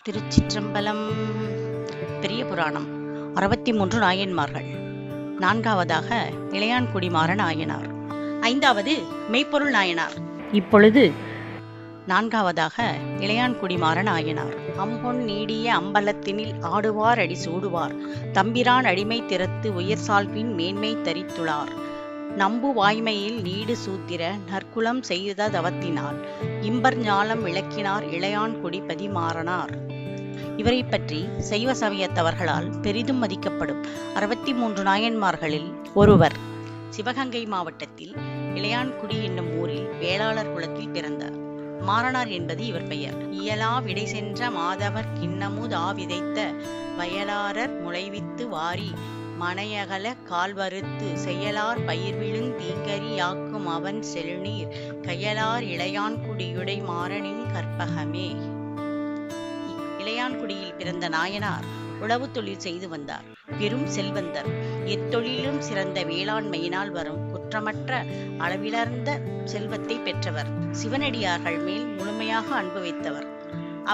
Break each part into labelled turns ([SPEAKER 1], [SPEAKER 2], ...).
[SPEAKER 1] திருச்சிற்றம்பலம். பெரிய புராணம் 63 நாயன்மார்கள். 4வதாக இளையான்குடி நாயனார். 5வது மெய்ப்பொருள் நாயனார். இப்பொழுது 4வதாக இளையான்குடி நாயனார். அம்பொன் நீடிய அம்பலத்தினில் ஆடுவார் அடி சூடுவார், தம்பிரான் அடிமை திறத்து உயர் சால்பின் மேன்மை தரித்துளார். நம்பு வாய்மையில் நீடு சூத்திர நற்குலம் செய்த தவத்தினால் இம்பர் ஞாலம் விளக்கினார் இளையான்குடி பதிமாறனார். இவரை பற்றி சைவ சமயத்தவர்களால் பெரிதும் மதிக்கப்படும் 63 நாயன்மார்களில் ஒருவர். சிவகங்கை மாவட்டத்தில் இளையான்குடி என்னும் ஊரில் வேளாளர் குலத்தில் பிறந்தார். மாறனார் என்பது இவர் பெயர். இயலா விடை சென்ற மாதவர் கிண்ணமுதா விதைத்த வயலாரர் முளைவித்து வாரி மனையகல கால்வறுத்து செயலார் பயிர்விழுங் தீங்கரி யாக்கும் அவன் செல்நீர் கையலார் இளையான்குடியுடை மாறனின் கற்பகமே. இளையான்குடியில் பிறந்த நாயனார் உழவு தொழில் செய்து வந்தார். பெரும் செல்வந்தர். எத்தொழிலும் சிறந்த வேளாண்மையினால் வரும் குற்றமற்ற அளவிலர்ந்த செல்வத்தை பெற்றவர். சிவனடியார்கள் மேல் முழுமையாக அன்பு வைத்தவர்.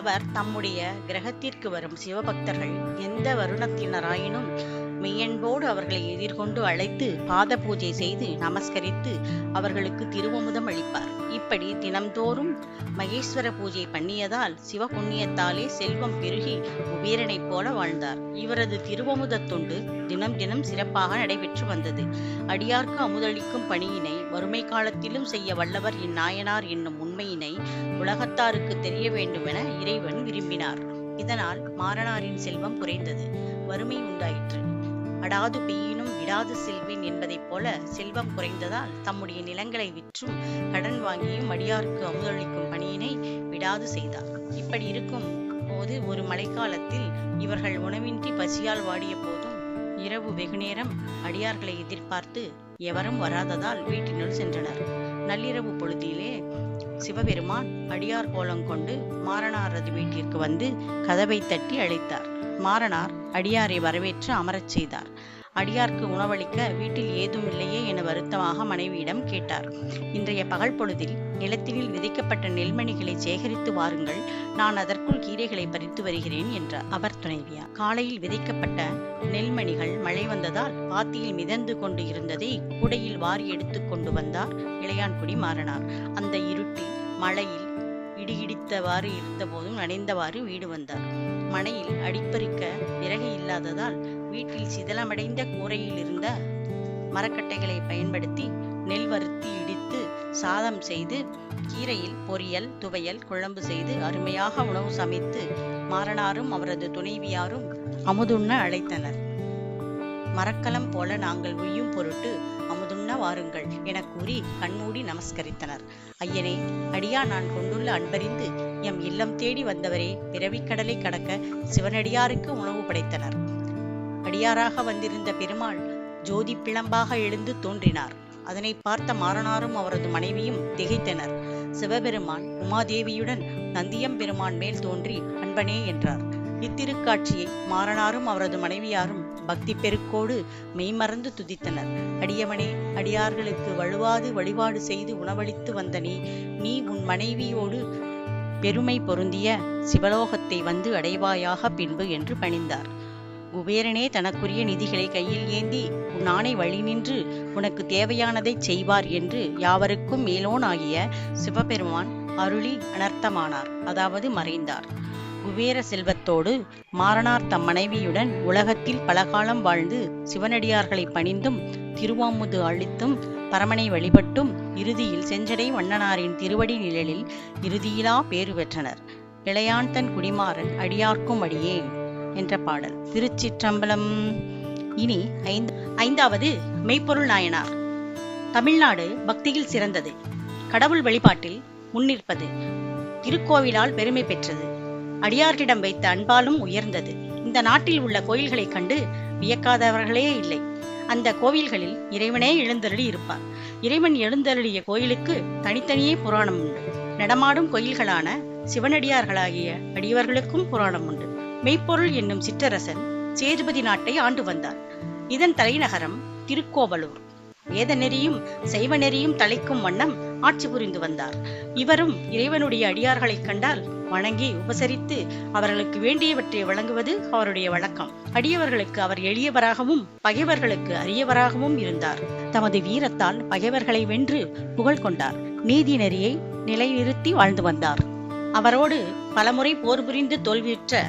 [SPEAKER 1] அவர் தம்முடைய கிரகத்திற்கு வரும் சிவபக்தர்கள் எந்த வருணத்தினராயினும் மெய்யன்போடு அவர்களை எதிர்கொண்டு அழைத்து பாத பூஜை செய்து நமஸ்கரித்து அவர்களுக்கு திருவமுதம் அளிப்பார். இப்படி தினம்தோறும் மகேஸ்வர பூஜை பண்ணியதால் சிவபுண்ணியத்தாலே செல்வம் பெருகி குபேரனைப் போல வாழ்ந்தார். இவரது திருவமுத தொண்டு தினம் தினம் சிறப்பாக நடைபெற்று வந்தது. அடியார்க்கு அமுதளிக்கும் பணியினை வறுமை காலத்திலும் செய்ய வல்லவர் இந்நாயனார் என்னும் உண்மையினை உலகத்தாருக்கு தெரிய வேண்டுமென இறைவன் விரும்பினார். இதனால் மாறனாரின் செல்வம் குறைந்தது, வறுமை உண்டாயிற்று. அடாது பெய்யினும் விடாது செல்வேன் என்பதைப் போல செல்வம் குறைந்ததால் தம்முடைய நிலங்களை விற்றும் கடன் வாங்கியும் அடியாருக்கு அமுதளிக்கும் பணியினை விடாது செய்தார். இப்படி இருக்கும் போது ஒரு மழைக்காலத்தில் இவர்கள் உணவின்றி பசியால் வாடிய போதும் இரவு வெகுநேரம் அடியார்களை எதிர்பார்த்து எவரும் வராததால் வீட்டினுள் சென்றனர். நள்ளிரவு பொழுதிலே சிவபெருமான் அடியார் கோலம் கொண்டு மாறனாரது வீட்டிற்கு வந்து கதவை தட்டி அழைத்தார். மாறனார் அடியாரை வரவேற்று அமரச் செய்தார். அடியார்க்கு உணவளிக்க வீட்டில் ஏதும் இல்லையே என வருத்தமாக மனைவியிடம் கேட்டார். இன்றைய பகல் பொழுதில் நிலத்தினில் விதைக்கப்பட்ட நெல்மணிகளை சேகரித்து வாருங்கள், நான் அதற்குள் கீரைகளை பறித்து வருகிறேன் என்றார் அவர் துணைவியார். காலையில் விதைக்கப்பட்ட நெல்மணிகள் மழை வந்ததால் பாத்தியில் மிதந்து கொண்டு இருந்ததை கூடையில் வாரி எடுத்து கொண்டு வந்தார் இளையான்குடி மாறனார். அந்த இருட்டில் மழையில் இடியிடித்தவாறு இருந்த போதும் நனைந்தவாறு வீடு வந்தார். மனையில் அடிப்பறிக்க விறகு இல்லாததால் வீட்டில் சிதலமடைந்த கூரையில் இருந்த மரக்கட்டைகளை பயன்படுத்தி நெல் வறுத்தி இடித்து சாதம் செய்து கீரையில் பொரியல் துவையல் குழம்பு செய்து அருமையாக உணவு சமைத்து மாறனாரும் அவரது துணைவியாரும் அமுதுண்ண அழைத்தனர். மரக்கலம் போல நாங்கள் உய்யும் பொருட்டு அமுதுண்ண வாருங்கள் என கூறி கண்மூடி நமஸ்கரித்தனர். ஐயனே, அடியா நான் கொண்டுள்ள அன்பறிந்து எம் இல்லம் தேடி வந்தவரே, பிறவிக்கடலை கடக்க சிவனடியாருக்கு உணவு படைத்தனர். அடியாராக வந்திருந்த பெருமாள் ஜோதி பிளம்பாக எழுந்து தோன்றினார். அதனை பார்த்த மாறனாரும் அவரது மனைவியும் திகைத்தனர். சிவபெருமான் உமாதேவியுடன் நந்தியம் பெருமான் மேல் தோன்றி அன்பனே என்றார். இத்திருக்காட்சியை மாறனாரும் அவரது மனைவியாரும் பக்தி பெருக்கோடு மெய்மறந்து துதித்தனர். அடியவனே, அடியார்களுக்கு வழுவாது வழிபாடு செய்து உணவளித்து வந்த நீ உன் மனைவியோடு பெருமை பொருந்திய சிவலோகத்தை வந்து அடைவாயாக பின்பு என்று பணிந்தார். குபேரனே தனக்குரிய நிதிகளை கையில் ஏந்தி உன் ஆணை வழி நின்று உனக்கு தேவையானதை செய்வார் என்று யாவருக்கும் மேலோனாகிய சிவபெருமான் அருளி அனர்த்தமானார், அதாவது மறைந்தார். குபேர செல்வத்தோடு மாறனார் தம் மனைவியுடன் உலகத்தில் பலகாலம் வாழ்ந்து சிவனடியார்களை பணிந்தும் திருவாமுது அளித்தும் பரமனை வழிபட்டும் இறுதியில் செஞ்சடை வண்ணனாரின் திருவடி நிழலில் இறுதியிலா பேறு பெற்றனர். இளையான்தன் குடிமாறன் அடியார்க்கும் அடியேன் என்ற பாடல். திருச்சிற்றம்பலம். இனி 5வது மெய்ப்பொருள் நாயனார். தமிழ்நாடு பக்தியில் சிறந்தது, கடவுள் வழிபாட்டில் முன்னிற்பது, திருக்கோவிலால் பெருமை பெற்றது, அடியார்களிடம் வைத்த அன்பாலும் உயர்ந்தது. இந்த நாட்டில் உள்ள கோயில்களை கண்டு வியக்காதவர்களே இல்லை. அந்த கோவில்களில் இறைவனே எழுந்தருளி இருப்பார். இறைவன் எழுந்தருளிய கோயிலுக்கு தனித்தனியே புராணம் உண்டு. நடமாடும் கோயில்களான சிவனடியார்களாகிய அடியவர்களுக்கும் புராணம் உண்டு. மெய்ப்பொருள் என்னும் சிற்றரசன் சேதுபதி நாட்டை ஆண்டு வந்தார். இதன் தலைநகரம் திருக்கோவலூர். வேத நெறியும் சைவ நெறியும் தலைக்கும் வண்ணம் ஆட்சி புரிந்து வந்தார். இவரும் இறைவனுடைய அடியார்களை கண்டால் வணங்கி உபசரித்து அவர்களுக்கு வேண்டியவற்றை வழங்குவது அவருடைய வழக்கம். அடியவர்களுக்கு அவர் எளியவராகவும் பகைவர்களுக்கு அரியவராகவும் இருந்தார். தமது வீரத்தால் பகைவர்களை வென்று புகழ் கொண்டார். நீதி நெறியை நிலைநிறுத்தி வாழ்ந்து வந்தார். அவரோடு பலமுறை போர் புரிந்து தோல்வியுற்ற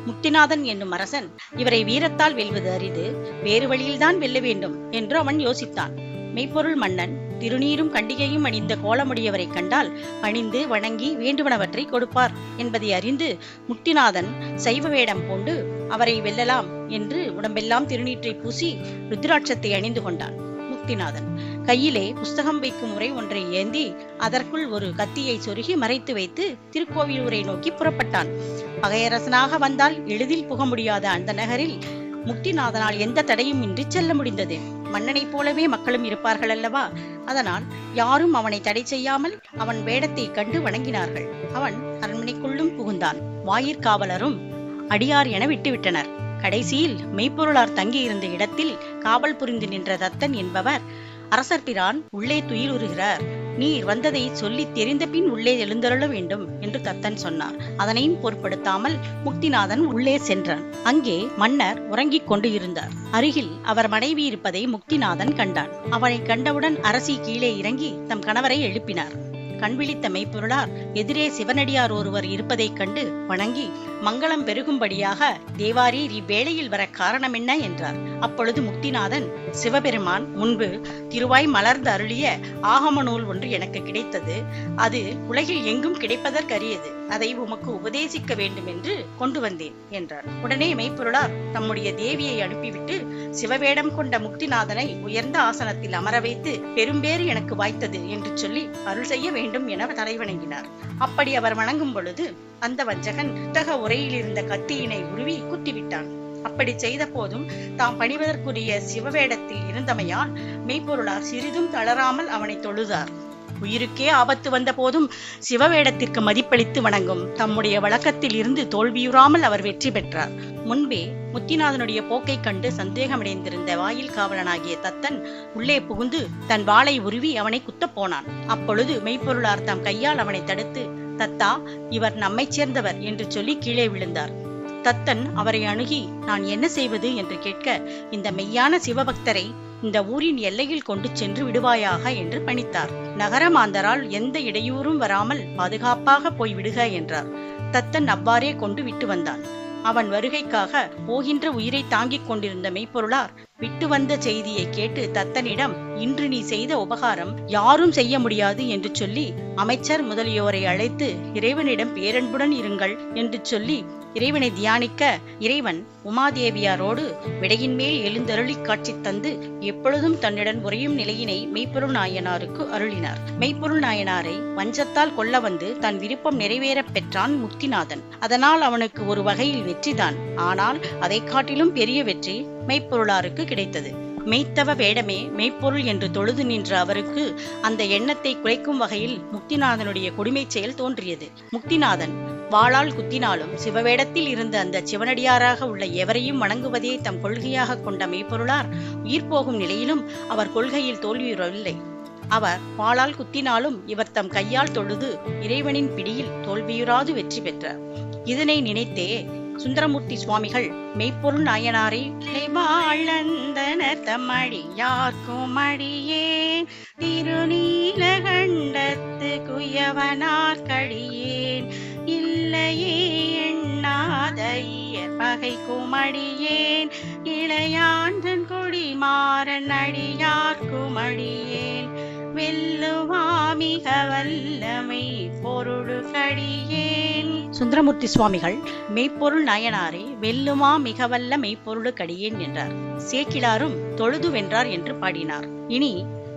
[SPEAKER 1] முக்திநாதன் என்னும் அரசன் இவரை வீரத்தால் வெல்வது அரிது, வேறு வழியில்தான் வெல்ல வேண்டும் என்று அவன் யோசித்தான். மெய்ப்பொருள் மன்னன் திருநீரும் கண்டிகையும் அணிந்த கோலமுடையவரை கண்டால் பணிந்து வணங்கி வேண்டுவனவற்றை கொடுப்பார் என்பதை அறிந்து முக்திநாதன் சைவ வேடம் கொண்டு அவரை வெல்லலாம் என்று உடம்பெல்லாம் திருநீற்றை பூசி ருத்ராட்சத்தை அணிந்து கொண்டான். முக்திநாதன் கையிலே புஸ்தகம் வைக்கும் முறை ஒன்றை ஏந்தி அதற்குள் ஒரு கத்தியை சொருகி மறைத்து வைத்து திருக்கோவிலூரை நோக்கி புறப்பட்டான். பகையரசனாக வந்தால் எளிதில் புக முடியாத அந்த நகரில் முக்திநாதனால் எந்த தடையும் இன்றி செல்ல முடிந்தது. மன்னனைப் போலவே மக்களும் இருப்பார்கள் அல்லவா? அதனால் யாரும் அவனை தடை செய்யாமல் அவன் வேடத்தை கண்டு வணங்கினார்கள். அவன் அரண்மனைக்குள்ளும் புகுந்தான். வாயிற்காவலரும் அடியார் என விட்டுவிட்டனர். கடைசியில் மெய்ப்பொருளார் தங்கியிருந்த இடத்தில் காவல் புரிந்து நின்ற தத்தன் என்பவர், அரசர் பிரான் உள்ளே துயிலுறுகிறார், நீர் வந்ததை சொல்லி தெரிந்த பின் உள்ளே எழுந்தருள வேண்டும் என்று தத்தன் சொன்னார். அதனையும் பொருட்படுத்தாமல் முக்திநாதன் உள்ளே சென்றான். அங்கே மன்னர் உறங்கிக் கொண்டு இருந்தார். அருகில் அவர் மனைவி இருப்பதை முக்திநாதன் கண்டான். அவனை கண்டவுடன் அரசி கீழே இறங்கி தம் கணவரை எழுப்பினார். கண்விழித்த மெய்ப்பொருளார் எதிரே சிவனடியார் ஒருவர் இருப்பதைக் கண்டு வணங்கி மங்களம் பெருகும்படியாக, தேவாரீர் இவ்வேளையில் வர காரணம் என்ன என்றார். அப்பொழுது முக்திநாதன், சிவபெருமான் முன்பு திருவாய் மலர்ந்து அருளிய ஆகம நூல் ஒன்று எனக்கு கிடைத்தது. அது உலகில் எங்கும் கிடைப்பதற்கரியது. அதை உமக்கு உபதேசிக்க வேண்டும் என்று கொண்டு வந்தேன் என்றார். உடனே மெய்ப்பொருளார் தம்முடைய தேவியை அனுப்பிவிட்டு சிவவேடம் கொண்ட முக்திநாதனை உயர்ந்த ஆசனத்தில் அமர வைத்து, பெரும்பேறு எனக்கு வாய்த்தது என்று சொல்லி அருள் செய்ய வேண்டும் என தலைவணங்கினார். அப்படி அவர் வணங்கும் பொழுது அந்த வஞ்சகன் புத்தக உரையில் இருந்த கத்தியினை உருவி குத்திவிட்டான். அப்படி செய்த போதும் தாம் பணிவதற்குரிய சிவவேடத்தில் இருந்தமையால் மெய்ப்பொருளார் சிறிதும் தளராமல் அவனை தொழுதார். உயிருக்கே ஆபத்து வந்த போதும் சிவவேடத்திற்கு மதிப்பளித்து வணங்கும் தம்முடைய வழக்கத்தில் இருந்து தோல்வியுறாமல் அவர் வெற்றி பெற்றார். முன்பே முக்திநாதனுடைய போக்கை கண்டு சந்தேகமடைந்திருந்த வாயில் காவலனாகிய தத்தன் உள்ளே புகுந்து தன் வாளை உருவி அவனை குத்தப் போனான். அப்பொழுது மெய்ப்பொருளார் தம் கையால் அவனை தடுத்து, தத்தா, இவர் நம்மை சேர்ந்தவர் என்று சொல்லி கீழே விழுந்தார். தத்தன் அவரை அணுகி நான் என்ன செய்வது என்று கேட்க, இந்த மெய்யான சிவபக்தரை இந்த ஊரின் எல்லையில் கொண்டு சென்று விடுவாயாக என்று பணித்தார். நகரமாந்தரால் எந்த இடையூறும் வராமல் பாதுகாப்பாக போய் விடுக என்றார். தத்தன் அவ்வாறே கொண்டு விட்டு வந்தான். அவன் வருகைக்காக போகின்ற உயிரை தாங்கிக் கொண்டிருந்த மெய்ப்பொருளார் விட்டு வந்த செய்தியை கேட்டு தத்தனிடம், இன்று நீ செய்த உபகாரம் யாரும் செய்ய முடியாது என்று சொல்லி அமைச்சர் முதலியோரை அழைத்து இறைவனிடம் பேரன்புடன் இருங்கள் என்று சொல்லி இறைவனை தியானிக்க, இறைவன் உமாதேவியாரோடு விடையின் மேல் எழுந்தருளி காட்சி தந்து எப்பொழுதும் தன்னுடன் உறையும் நிலையினை மெய்ப்பொருள் நாயனாருக்கு அருளினார். மெய்ப்பொருள் நாயனாரை வஞ்சத்தால் கொல்ல வந்து தன் விருப்பம் நிறைவேறப் பெற்றான் முக்திநாதன். அதனால் அவனுக்கு ஒரு வகையில் வெற்றிதான். ஆனால் அதை காட்டிலும் பெரிய வெற்றி மெய்ப்பொருளாருக்கு கிடைத்தது. மெய்த்தவ வேடமே மெய்ப்பொருள் என்று தொழுது நின்ற அவருக்கு அந்த எண்ணத்தை குலைக்கும் வகையில் முக்திநாதனுடைய கொடுமை செயல் தோன்றியது. முக்திநாதன் வாளால் குத்தினாலும் சிவவேடத்தில் இருந்த அந்த சிவனடியாராக உள்ள எவரையும் வணங்குவதே தம் கொள்கையாக கொண்ட மெய்ப்பொருளார் உயிர் போகும் நிலையிலும் அவர் கொள்கையில் தோல்வியுறவில்லை. அவர் வாளால் குத்தினாலும் இவர் தம் கையால் தொழுது இறைவனின் பிடியில் தோல்வியுறாது வெற்றி பெற்றார். இதனை நினைத்தே சுந்தரமூர்த்தி சுவாமிகள் மெய்ப்பொருள் நாயனாரை வாழ்ந்தனர் தம்மடியார்க்கும் அடியேன், திருநீலகண்டத்து குயவனார் கடியேன், இல்லையே எண்ணாத பகைக்கும் அடியேன், இளையாண்டன் கொடிமாறன் அடியார்க்கும் அடியேன், வெல்லுவாமிக வல்லமை பொருளு கடியேன். சுந்தரமூர்த்தி சுவாமிகள் மெய்ப்பொருள் நாயனாரை வெல்லுமா மிகவல்ல மெய்ப்பொருளு கடியேன் என்றார். சேக்கிழாரும் தொழுது வென்றார் என்று பாடினார். இனி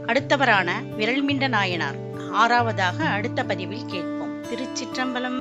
[SPEAKER 1] அடுத்தவரான விரல்மிண்ட நாயனார் 6வதாக அடுத்த பதிவில் கேட்போம். திருச்சிற்றம்பலம்.